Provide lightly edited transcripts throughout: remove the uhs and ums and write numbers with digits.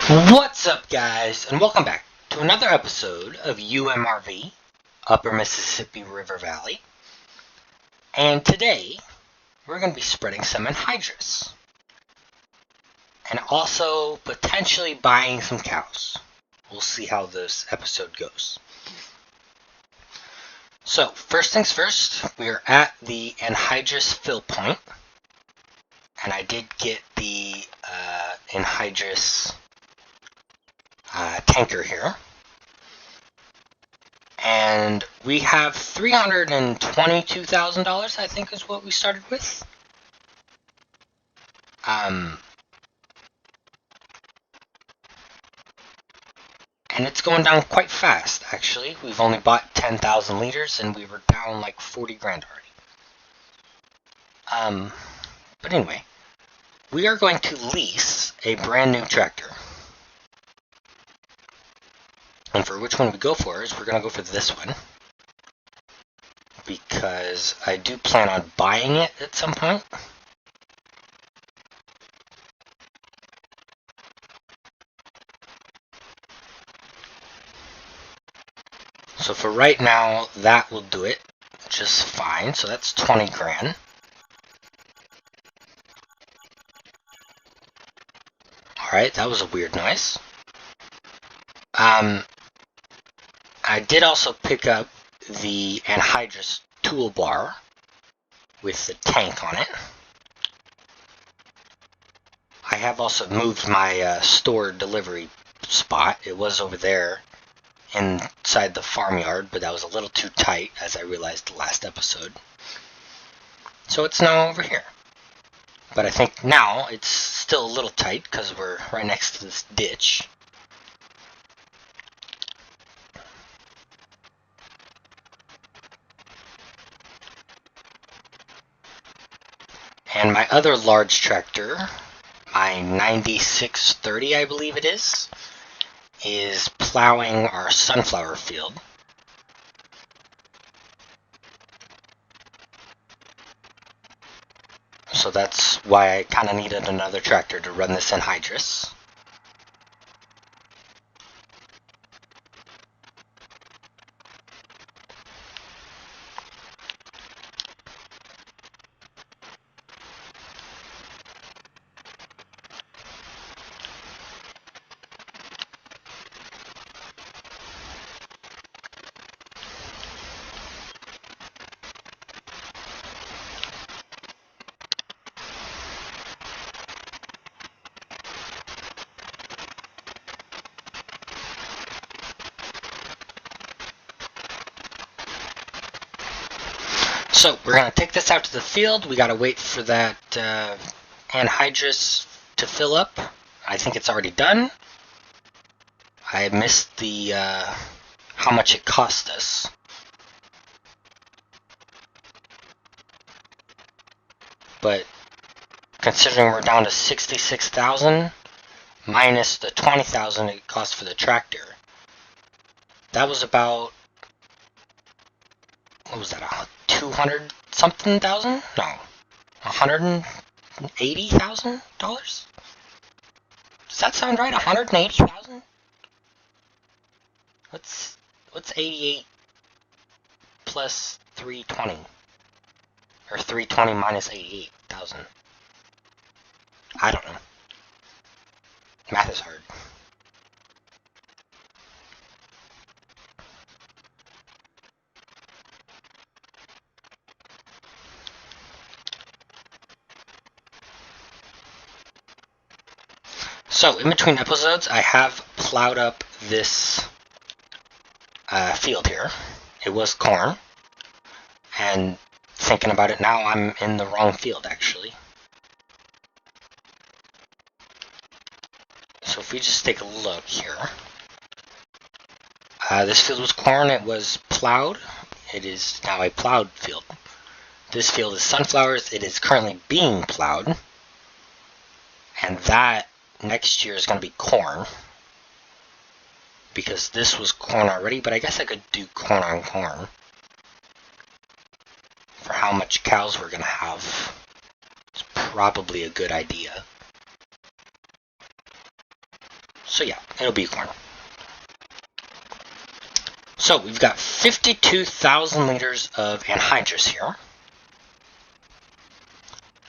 What's up, guys, and welcome back to another episode of UMRV, Upper Mississippi River Valley. And today, we're going to be spreading some anhydrous. And also, potentially buying some cows. We'll see how this episode goes. So, first things first, we are at the anhydrous fill point. And I did get the anhydrous tanker here. And we have $322,000, I think is what we started with. And it's going down quite fast, actually. We've only bought 10,000 liters, and we were down like 40 grand already. But anyway, we are going to lease a brand new tractor. And for which one we go for is we're going to go for this one. Because I do plan on buying it at some point. So for right now, that will do it just fine. So that's 20 grand. Alright, that was a weird noise. I did also pick up the anhydrous toolbar with the tank on it. I have also moved my store delivery spot. It was over there inside the farmyard, but that was a little too tight, as I realized the last episode. So it's now over here. But I think now it's still a little tight because we're right next to this ditch. And my other large tractor, my 9630 I believe it is plowing our sunflower field. So that's why I kind of needed another tractor to run this anhydrous. So we're going to take this out to the field. We got to wait for that anhydrous to fill up. I think it's already done. I missed the how much it cost us. But considering we're down to 66,000 minus the 20,000 it cost for the tractor, that was about, what was that, 200 something thousand? No, $180,000? Does that sound right? 180,000? What's 88 plus 320? Or 320 minus 88,000? I don't know. Math is hard. So, in between episodes, I have plowed up this field here. It was corn. And thinking about it now, I'm in the wrong field, actually. So if we just take a look here. This field was corn. It was plowed. It is now a plowed field. This field is sunflowers. It is currently being plowed. And that next year is going to be corn. Because this was corn already, but I guess I could do corn on corn. For how much cows we're going to have. It's probably a good idea. So yeah, it'll be corn. So we've got 52,000 liters of anhydrous here.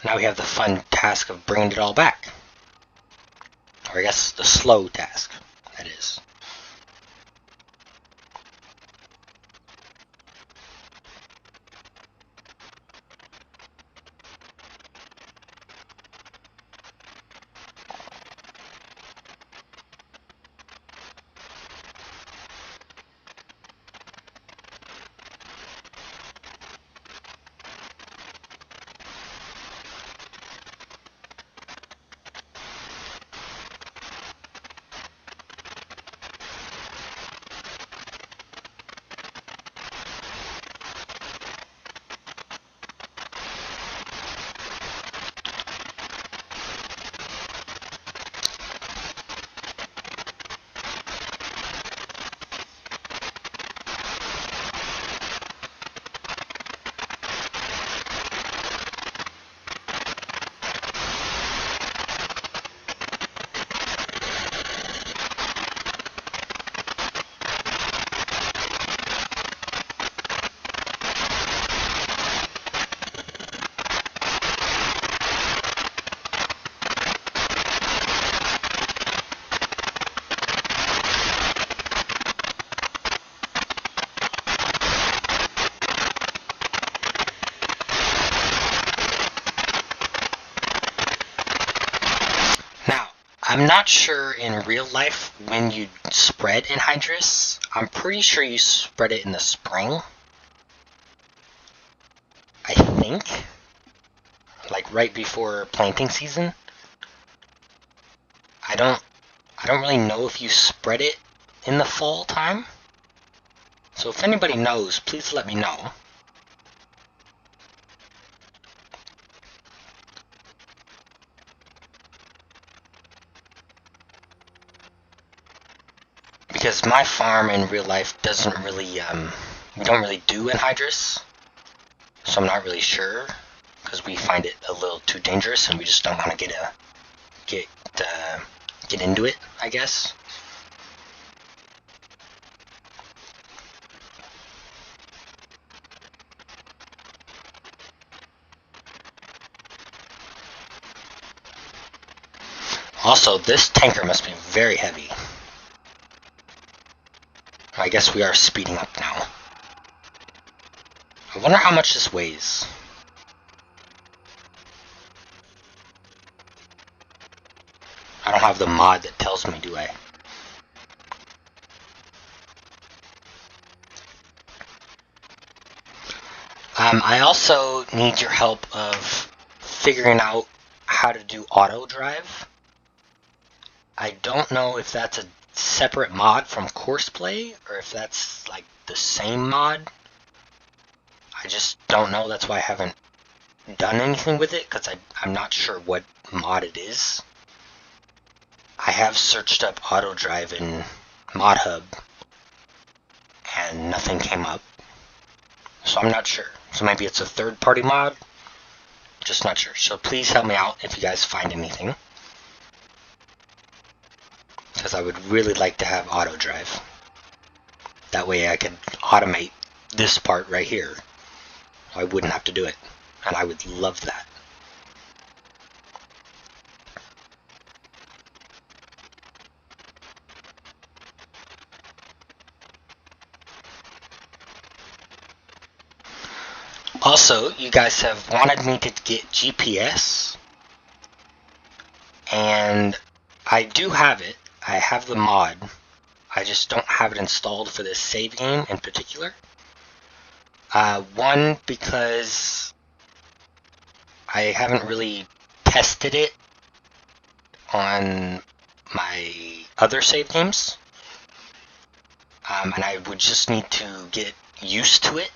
Now we have the fun task of bringing it all back. Or I guess the slow task, that is. I'm not sure in real life when you spread anhydrous. I'm pretty sure you spread it in the spring. I think. Like right before planting season. I don't really know if you spread it in the fall time. So if anybody knows, please let me know. Because my farm in real life doesn't really, we don't really do anhydrous, so I'm not really sure, because we find it a little too dangerous, and we just don't want to get into it, I guess. Also, this tanker must be very heavy. I guess we are speeding up now. I wonder how much this weighs. I don't have the mod that tells me, do I? I also need your help of figuring out how to do auto drive. I don't know if that's a separate mod from Courseplay, or if that's like the same mod. I just don't know, that's why I haven't done anything with it, because I'm not sure what mod it is. I have searched up auto drive in ModHub, and nothing came up. So I'm not sure. So maybe it's a third-party mod? Just not sure. So please help me out if you guys find anything. Because I would really like to have auto drive. That way I could automate this part right here. I wouldn't have to do it. And I would love that. Also, you guys have wanted me to get GPS. And I do have it. I have the mod. I just don't have it installed for this save game in particular. One, because I haven't really tested it on my other save games. And I would just need to get used to it.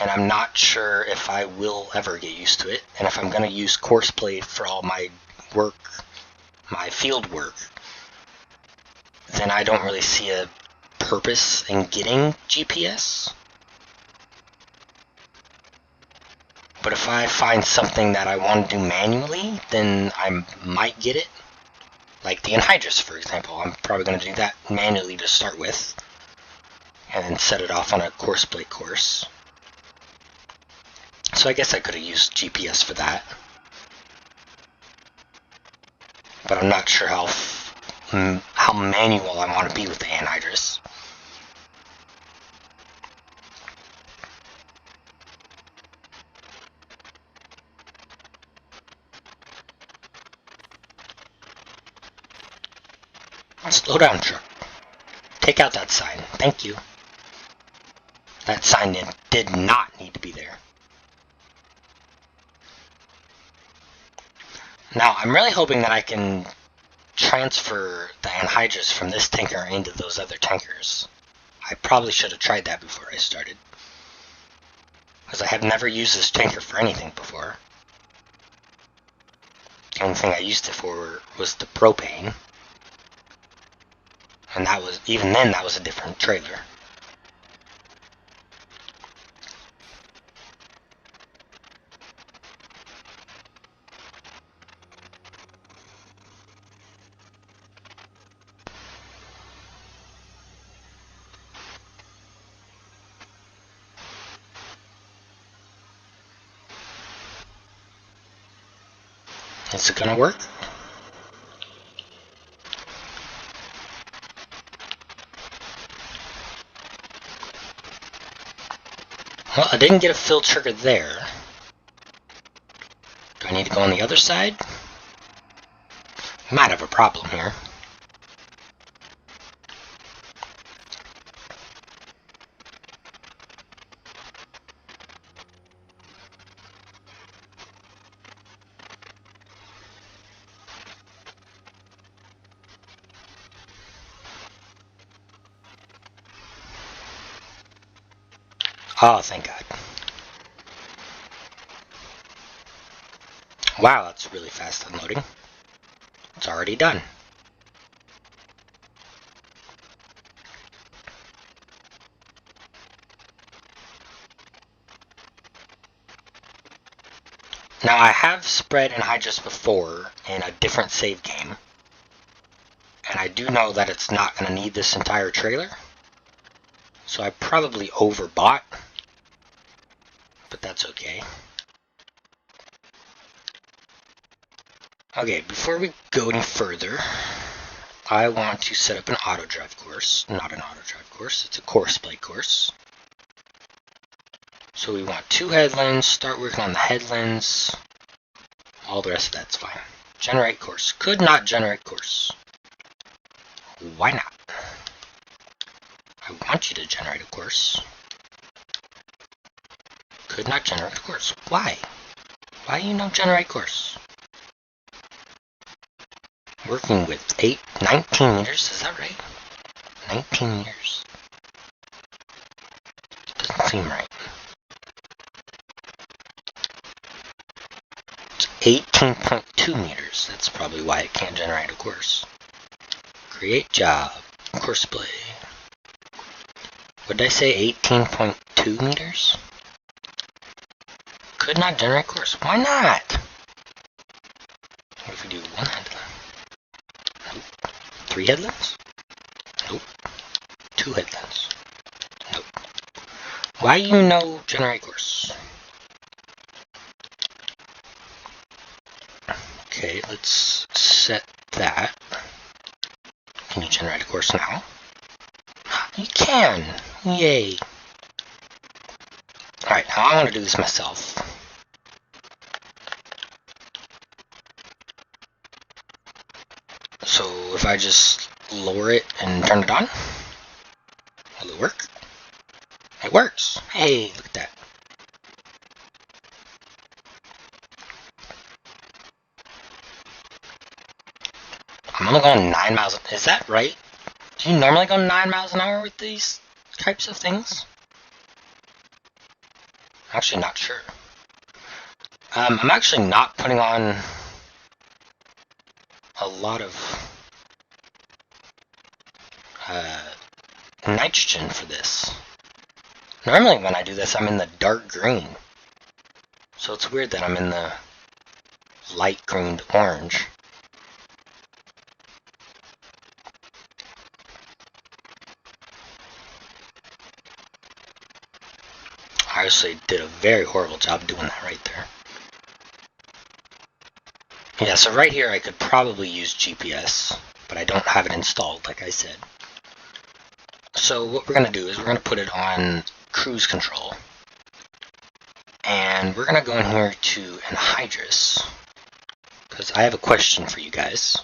And I'm not sure if I will ever get used to it. And if I'm going to use Courseplay for all my work, my field work, then I don't really see a purpose in getting GPS. But if I find something that I want to do manually, then I might get it. Like the Anhydrous, for example. I'm probably going to do that manually to start with, and then set it off on a course plate course. So I guess I could have used GPS for that. But I'm not sure how manual I want to be with the Anhydrous. Slow down, truck. Take out that sign. Thank you. That sign did not need to be there. Now, I'm really hoping that I can transfer the Anhydrous from this tanker into those other tankers. I probably should have tried that before I started, because I have never used this tanker for anything before. The only thing I used it for was the propane, and that was, even then, that was a different trailer. Is it gonna work? Well, I didn't get a fill trigger there. Do I need to go on the other side? We might have a problem here. Oh, thank God. Wow, that's really fast unloading. It's already done. Now, I have spread Anhydrous before in a different save game, and I do know that it's not going to need this entire trailer, so I probably overbought, but that's okay. Okay, before we go any further, I want to set up an auto drive course. Not an auto drive course, it's a course plate course. So we want 2 headlands, start working on the headlands. All the rest of that's fine. Generate course. Could not generate course. Why not? I want you to generate a course. Could not generate a course. Why? Why you no generate course? Working with 19 meters, is that right? 19 meters. Doesn't seem right. It's 18.2 meters. That's probably why it can't generate a course. Create job. Course play. What did I say? 18.2 meters? Could not generate course. Why not? What if we do 1 headland? Nope. 3 headlands? Nope. 2 headlands? Nope. Why you no generate course? Okay, let's set that. Can you generate a course now? You can! Yay! Alright, now I want to do this myself. So if I just lower it and turn it on, will it work? It works! Hey, look at that. I'm only going 9 miles. Is that right? Do you normally go 9 miles an hour with these types of things? I'm actually not sure. I'm actually not putting on a lot of nitrogen for this. Normally when I do this, I'm in the dark green. So it's weird that I'm in the light green to orange. actually did a very horrible job doing that right there. Yeah, so right here I could probably use GPS, but I don't have it installed, like I said. So what we're going to do is we're going to put it on cruise control. And we're going to go in here to Anhydrous, because I have a question for you guys.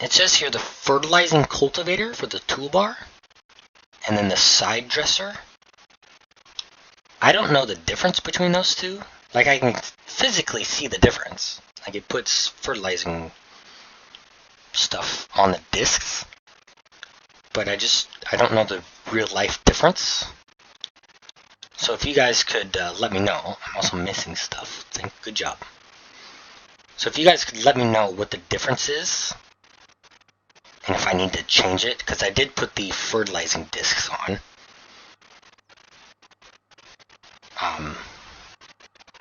It says here the fertilizing cultivator for the toolbar, and then the side dresser. I don't know the difference between those two. Like, I can physically see the difference. Like, it puts fertilizing stuff on the discs, but I don't know the real life difference. So if you guys could let me know. I'm also missing stuff. Good job. So if you guys could let me know what the difference is, and if I need to change it, because I did put the fertilizing discs on.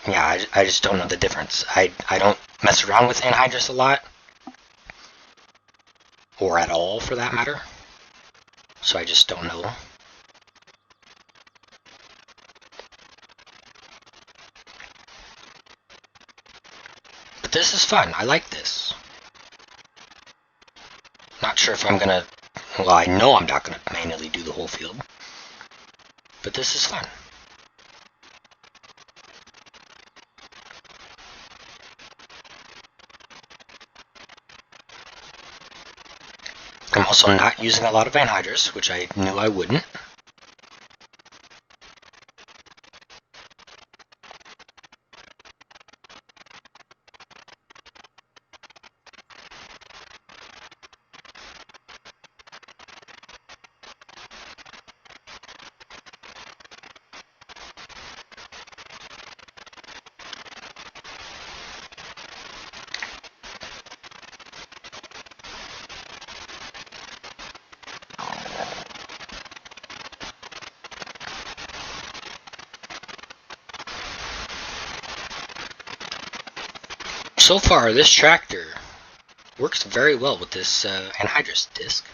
Yeah, I just don't know the difference. I don't mess around with Anhydrous a lot, or at all for that matter, so I just don't know. But this is fun. I like this. Not sure if I'm gonna, well, I know I'm not gonna manually do the whole field, but this is fun. I'm also not using a lot of Anhydrous, which I knew I wouldn't. So far, this tractor works very well with this Anhydrous disc.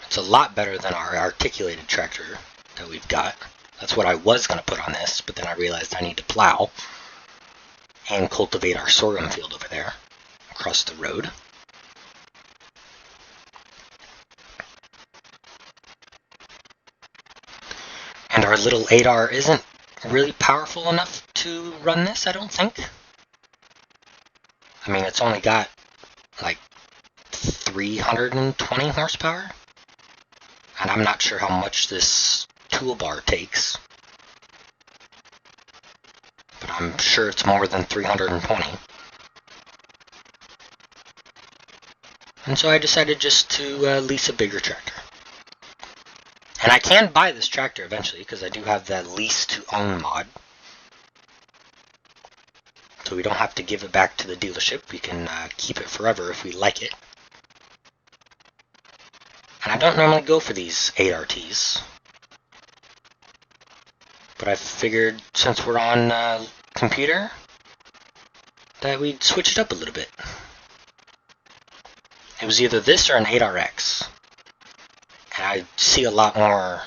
It's a lot better than our articulated tractor that we've got. That's what I was going to put on this, but then I realized I need to plow and cultivate our sorghum field over there across the road. And our little 8R isn't really powerful enough to run this, I don't think. I mean, it's only got like 320 horsepower, and I'm not sure how much this toolbar takes, but I'm sure it's more than 320. And so I decided just to lease a bigger tractor. And I can buy this tractor eventually, because I do have that lease to own mod. So we don't have to give it back to the dealership. We can keep it forever if we like it. And I don't normally go for these 8RTs. But I figured since we're on computer, that we'd switch it up a little bit. It was either this or an 8RX. And I see a lot more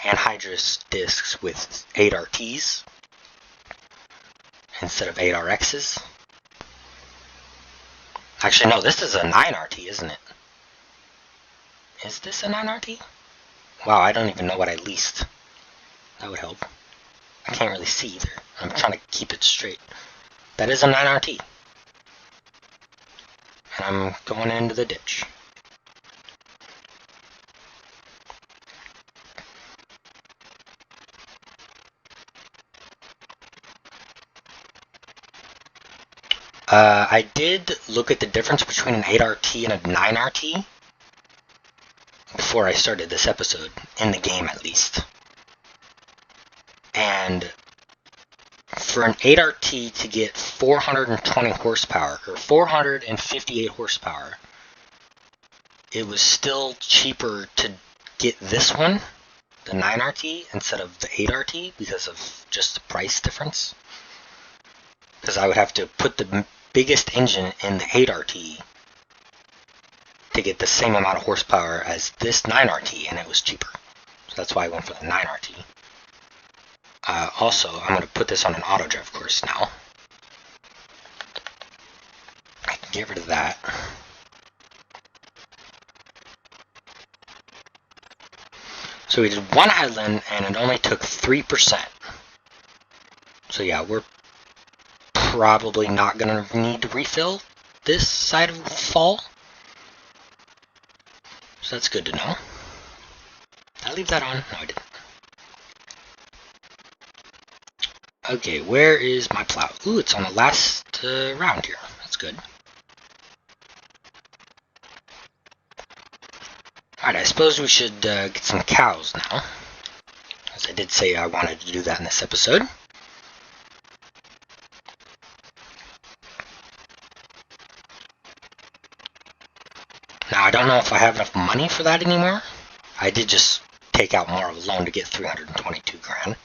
Anhydrous discs with 8RTs instead of 8RXs. Actually, no, this is a 9RT, isn't it? Is this a 9RT? Wow, I don't even know what I leased. That would help. I can't really see either. I'm trying to keep it straight. That is a 9RT. And I'm going into the ditch. I did look at the difference between an 8RT and a 9RT before I started this episode, in the game at least. And for an 8RT to get 420 horsepower, or 458 horsepower, it was still cheaper to get this one, the 9RT, instead of the 8RT, because of just the price difference. Because I would have to put the biggest engine in the 8RT to get the same amount of horsepower as this 9RT, and it was cheaper. So that's why I went for the 9RT. Also, I'm going to put this on an auto drive course now. I can get rid of that. So we did one headland, and it only took 3%. So yeah, we're probably not going to need to refill this side of the fall. So that's good to know. Did I leave that on? No, I didn't. Okay, where is my plow? Ooh, it's on the last round here. That's good. Alright, I suppose we should get some cows now. As I did say I wanted to do that in this episode. Now, I don't know if I have enough money for that anymore. I did just take out more of a loan to get 322 grand.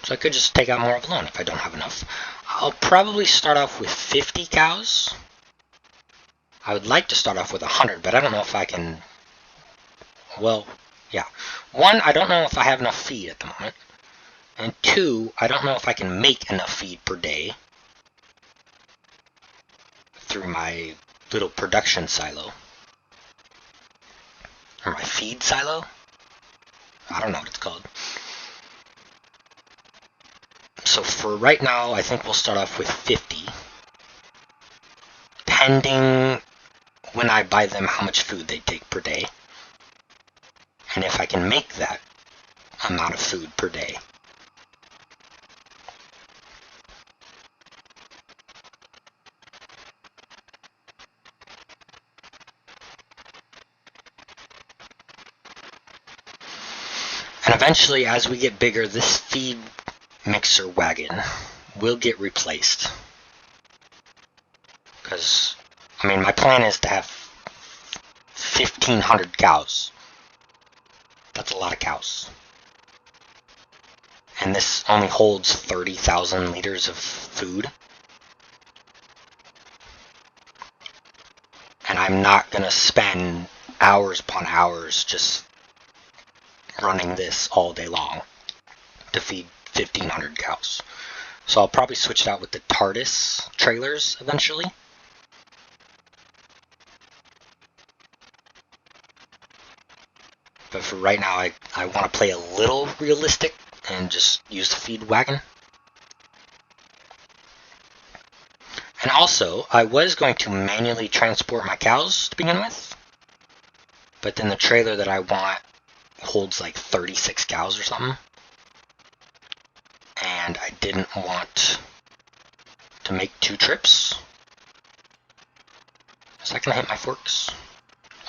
So I could just take out more of a loan if I don't have enough. I'll probably start off with 50 cows. I would like to start off with 100, but I don't know if I can... Well, yeah. One, I don't know if I have enough feed at the moment. And two, I don't know if I can make enough feed per day through my little production silo. Or my feed silo? I don't know what it's called. So for right now, I think we'll start off with 50. Pending when I buy them how much food they take per day. And if I can make that amount of food per day. And eventually, as we get bigger, this feed mixer wagon will get replaced. Because, I mean, my plan is to have 1,500 cows. That's a lot of cows. And this only holds 30,000 liters of food. And I'm not going to spend hours upon hours just running this all day long to feed 1,500 cows. So I'll probably switch it out with the TARDIS trailers eventually. But for right now, I want to play a little realistic and just use the feed wagon. And also, I was going to manually transport my cows to begin with. But then the trailer that I want holds like 36 cows or something. And I didn't want to make 2 trips. Is that going to hit my forks?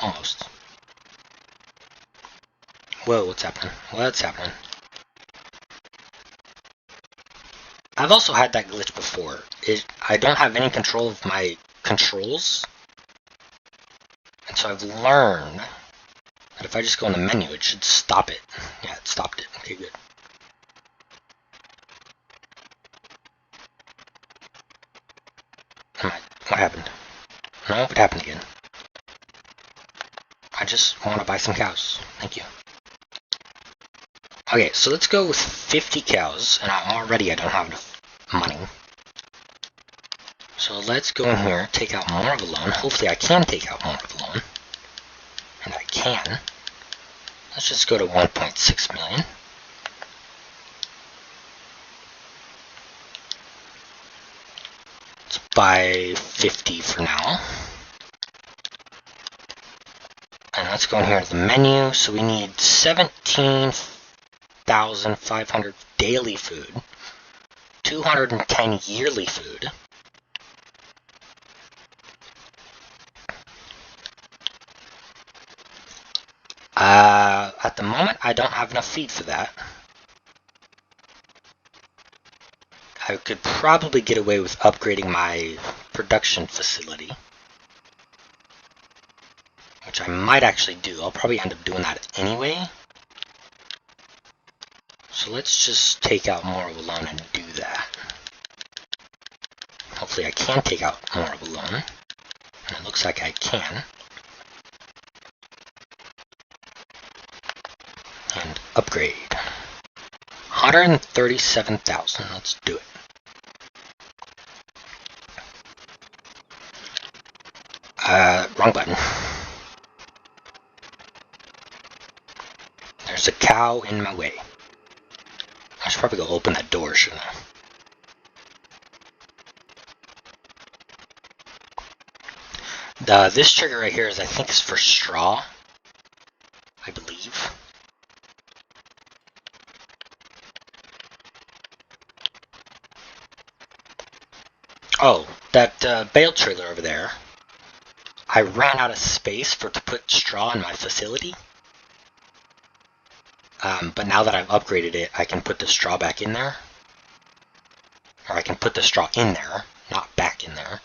Almost. Whoa, what's happening? What's happening? I've also had that glitch before. I don't have any control of my controls. And so I've learned that if I just go in the menu, it should stop it. Yeah, it stopped it. Okay, good. What happened? No, it happened again. I just want to buy some cows. Thank you. Okay, so let's go with 50 cows, and already I don't have enough money. So let's go in here, take out more of a loan. Hopefully I can take out more of a loan. And I can. Let's just go to 1.6 million. Let's buy 50 for now. And let's go in here to the menu. So we need 17,500 daily food, 210 yearly food, at the moment, I don't have enough feed for that. I could probably get away with upgrading my production facility, which I might actually do. I'll probably end up doing that anyway. So let's just take out more of a loan and do that. Hopefully I can take out more of a loan. And it looks like I can. And upgrade. 137,000. Let's do it. Wrong button. There's a cow in my way. I should probably go open that door, shouldn't I? This trigger right here I think is for straw, I believe. Oh, that bale trailer over there. I ran out of space to put straw in my facility. But now that I've upgraded it, I can put the straw back in there. Or I can put the straw in there, not back in there.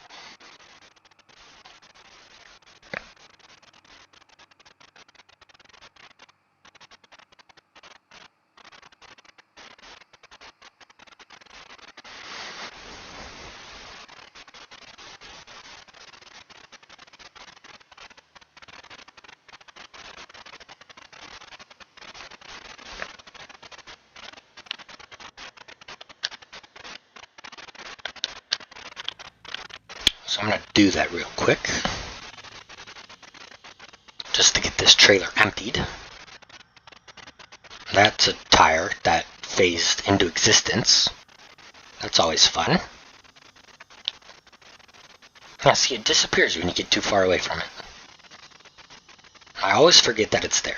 So I'm going to do that real quick, just to get this trailer emptied. That's a tire that phased into existence. That's always fun. Yeah, see, it disappears when you get too far away from it. I always forget that it's there.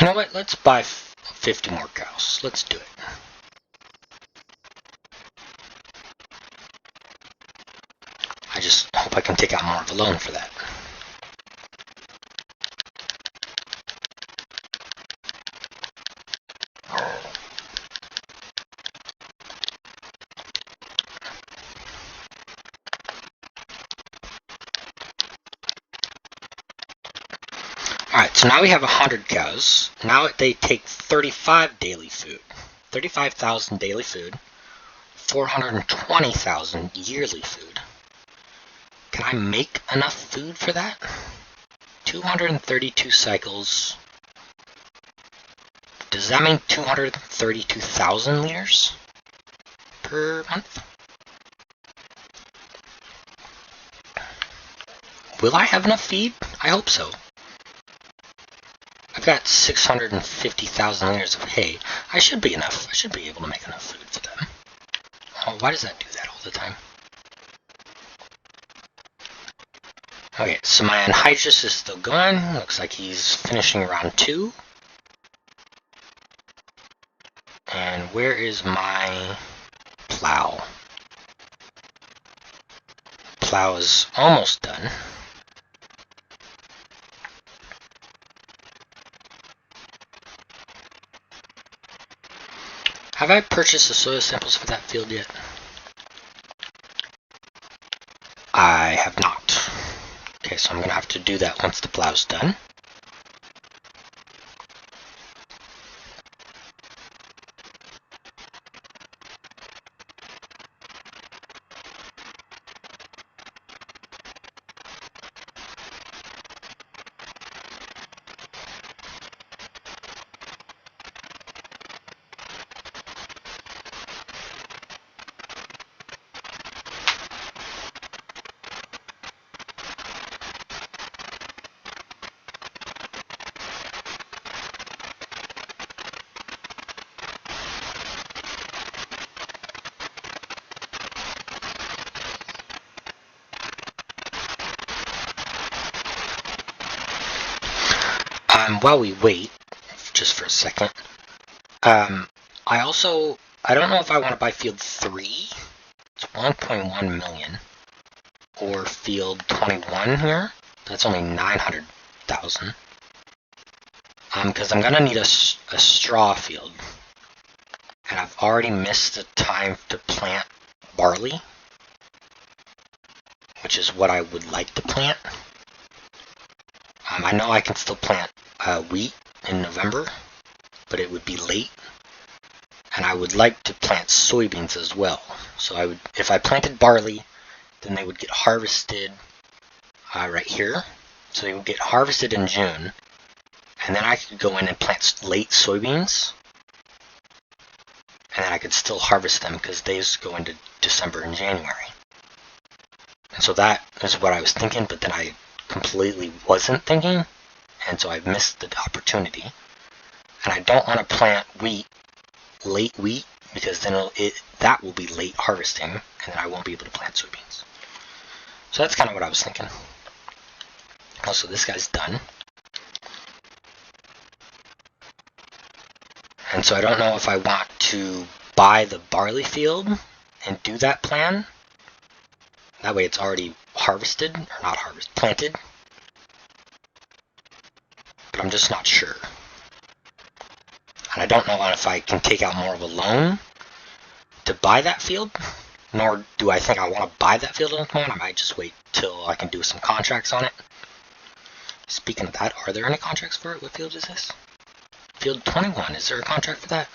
You know what? Let's buy 50 more cows. Let's do it. I just hope I can take out more of a loan for that. Alright, so now we have 100 cows. Now they take 35 daily food. 35,000 daily food. 420,000 yearly food. Can I make enough food for that? 232 cycles. Does that mean 232,000 liters per month? Will I have enough feed? I hope so. I've got 650,000 liters of hay. I should be enough. I should be able to make enough food for them. Oh, why does that do that all the time? Okay, so my Anhydrous is still going. Looks like he's finishing round 2. And where is my plow? Plow is almost done. Have I purchased the soil samples for that field yet? I have not. Okay, so I'm going to have to do that once the plow's done. While we wait, just for a second, I don't know if I want to buy field 3. It's 1.1 million. Or field 21 here. That's only 900,000. Because I'm going to need a straw field. And I've already missed the time to plant barley, which is what I would like to plant. I know I can still plant wheat in November, but it would be late. And I would like to plant soybeans as well. So if I planted barley, then they would get harvested right here. So they would get harvested in June. And then I could go in and plant late soybeans. And then I could still harvest them because these go into December and January. And so that is what I was thinking, but then I completely wasn't thinking. And so I missed the opportunity. And I don't want to plant late wheat, because then that will be late harvesting, and then I won't be able to plant soybeans. So that's kind of what I was thinking. Also, this guy's done. And so I don't know if I want to buy the barley field and do that plan. That way it's already harvested, or not harvested, planted. But I'm just not sure. And I don't know if I can take out more of a loan to buy that field, nor do I think I want to buy that field at the moment. I might just wait till I can do some contracts on it. Speaking of that, are there any contracts for it? What field is this? Field 21, is there a contract for that?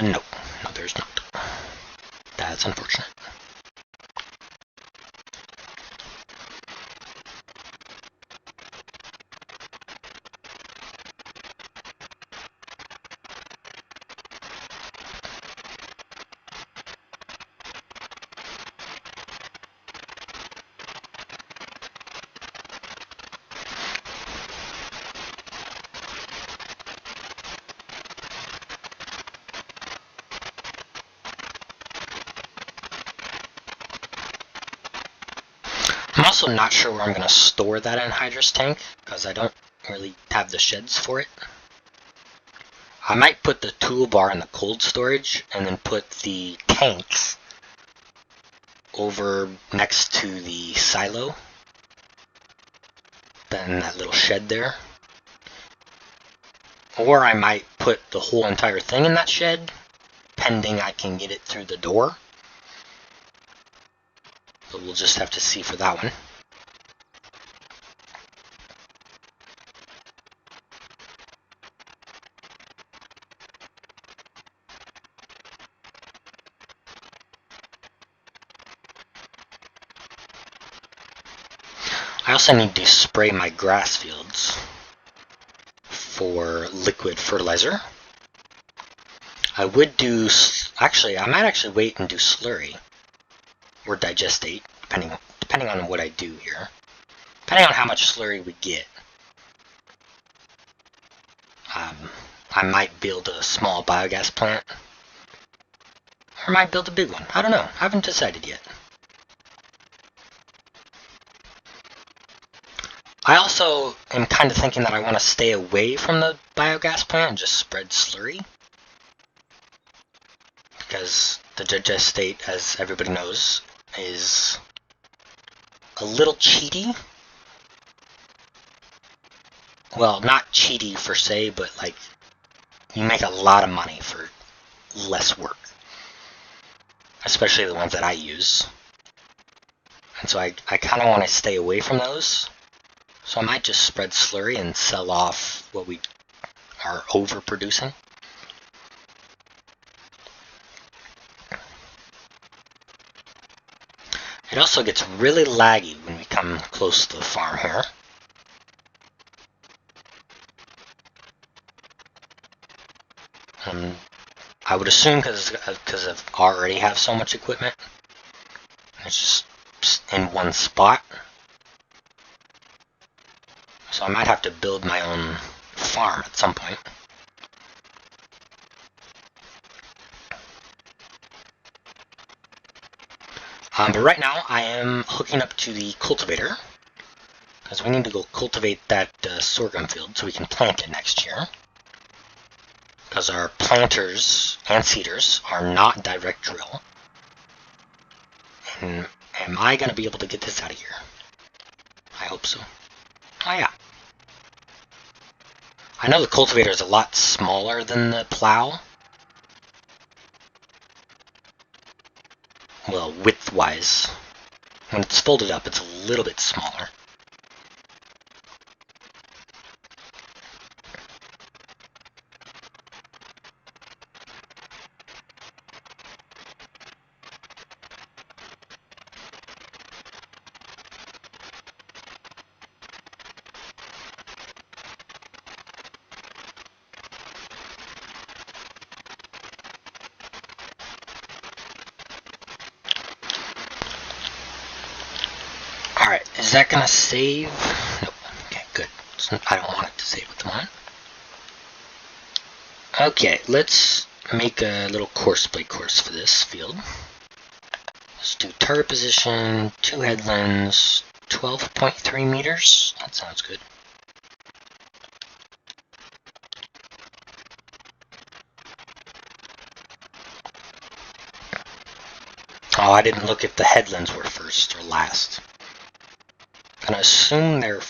No, there's not. That's unfortunate. I'm also not sure where I'm going to store that anhydrous tank, because I don't really have the sheds for it. I might put the toolbar in the cold storage, and then put the tanks over next to the silo, then that little shed there. Or I might put the whole entire thing in that shed, pending I can get it through the door. But we'll just have to see for that one. I also need to spray my grass fields for liquid fertilizer. I would do, I might actually wait and do slurry or digestate, depending on what I do here. Depending on how much slurry we get. I might build a small biogas plant. Or I might build a big one. I don't know. I haven't decided yet. I also am kind of thinking that I want to stay away from the biogas plant and just spread slurry. Because the digestate, as everybody knows, is a little cheaty. Well, not cheaty per se, but like, you make a lot of money for less work. Especially the ones that I use. And so I kind of want to stay away from those. So I might just spread slurry and sell off what we are overproducing. It also gets really laggy when we come close to the farm here. I would assume because I already have so much equipment, it's just in one spot. So I might have to build my own farm at some point. But right now I am hooking up to the cultivator. because we need to go cultivate that sorghum field so we can plant it next year. Because our planters and seeders are not direct drill. And am I going to be able to get this out of here? I hope so. Oh yeah. I know the cultivator is a lot smaller than the plow. Well, width-wise. When it's folded up, it's a little bit smaller. Alright, is that going to save? Nope. Okay, good. So I don't want it to save at the moment. Okay, let's make a little course play course for this field. Let's do target position, 2 headlands, 12.3 meters. That sounds good. Oh, I didn't look if the headlands were first or last. I'm gonna assume they're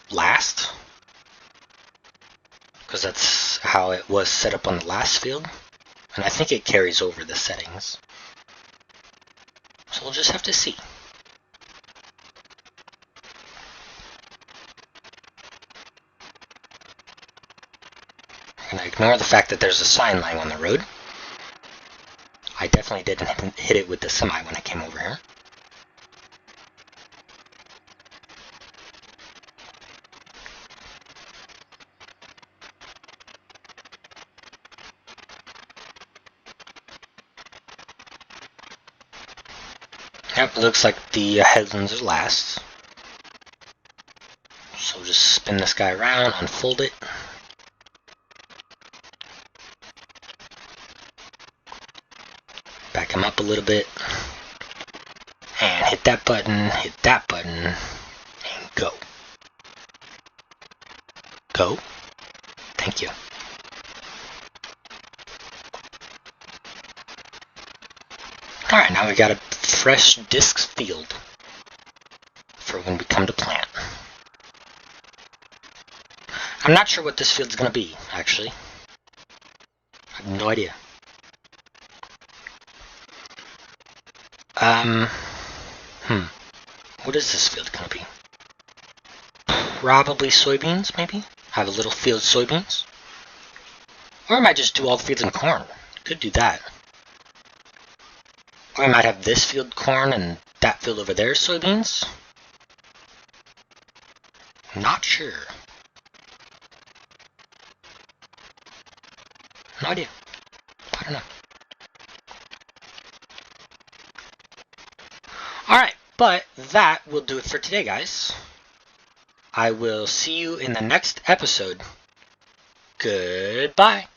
last, because that's how it was set up on the last field, and I think it carries over the settings. So we'll just have to see. I'm gonna ignore the fact that there's a sign lying on the road. I definitely didn't hit it with the semi when I came over here. Yep, looks like the headlands are last. So we'll just spin this guy around, unfold it. Back him up a little bit. And hit that button, and go. Go. Thank you. Alright, now we got a fresh disc field for when we come to plant. I'm not sure what this field's going to be, actually. I have no idea. What is this field going to be? Probably soybeans, maybe? Have a little field of soybeans? Or I might just do all the fields in corn. Could do that. Or I might have this field corn and that field over there soybeans. Not sure. No idea. I don't know. Alright, but that will do it for today, guys. I will see you in the next episode. Goodbye.